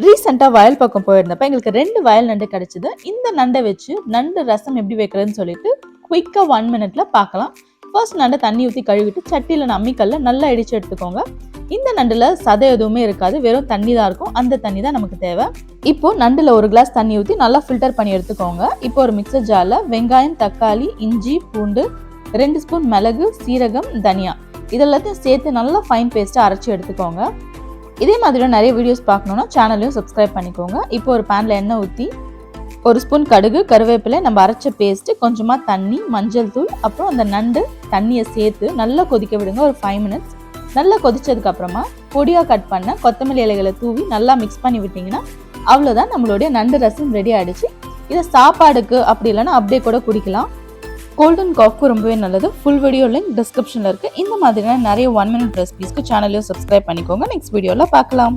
ரீசெண்டாக வயல் பக்கம் போயிருந்தப்ப எங்களுக்கு 2 வயல் நண்டு கிடைச்சிது. இந்த நண்டை வச்சு நண்டு ரசம் எப்படி வைக்கிறதுன்னு சொல்லிட்டு குயிக்காக 1 மினிட்ல பார்க்கலாம். ஃபர்ஸ்ட் நண்டை தண்ணி ஊற்றி கழுவிட்டு சட்டியில் அம்மிக்கல்ல நல்லா இடிச்சு எடுத்துக்கோங்க. இந்த நண்டுல சதை எதுவுமே இருக்காது, வெறும் தண்ணி தான் இருக்கும். அந்த தண்ணி தான் நமக்கு தேவை. இப்போ நண்டுல 1 கிளாஸ் தண்ணி ஊற்றி நல்லா ஃபில்டர் பண்ணி எடுத்துக்கோங்க. இப்போ ஒரு மிக்சர் ஜார்ல வெங்காயம், தக்காளி, இஞ்சி, பூண்டு, 2 ஸ்பூன் மிளகு, சீரகம், தனியா இதெல்லாத்தையும் சேர்த்து நல்லா ஃபைன் பேஸ்ட்டாக அரைச்சி எடுத்துக்கோங்க. இதே மாதிரி நிறைய வீடியோஸ் பார்க்கணுன்னா சேனலையும் சப்ஸ்கிரைப் பண்ணிக்கோங்க. இப்போ ஒரு பேனில் எண்ணெய் ஊற்றி 1 ஸ்பூன் கடுகு, கருவேப்பிலை, நம்ம அரைச்ச பேஸ்ட்டு, கொஞ்சமாக தண்ணி, மஞ்சள் தூள், அப்புறம் அந்த நண்டு தண்ணியை சேர்த்து நல்லா கொதிக்க விடுங்க ஒரு 5 மினிட்ஸ். நல்லா கொதிச்சதுக்கப்புறமா பொடியாக கட் பண்ண கொத்தமல்லி இலைகளை தூவி நல்லா மிக்ஸ் பண்ணி விட்டிங்கன்னா அவ்வளோதான், நம்மளுடைய நண்டு ரசம் ரெடி ஆகிடுச்சு. இதை சாப்பாடுக்கு அப்படி இல்லைன்னா அப்படியே கூட குடிக்கலாம். கோல்டன் காஃப்க்கு ரொம்பவே நல்லது. ஃபுல் வீடியோ லிங்க் டிஸ்கிரிப்ஷனில் இருக்குது. இந்த மாதிரியான நிறைய 1 மினிட் ரெசிபீஸ்க்கு சேனலையும் சப்ஸ்கிரைப் பண்ணிக்கோங்க. நெக்ஸ்ட் வீடியோவில் பார்க்கலாம்.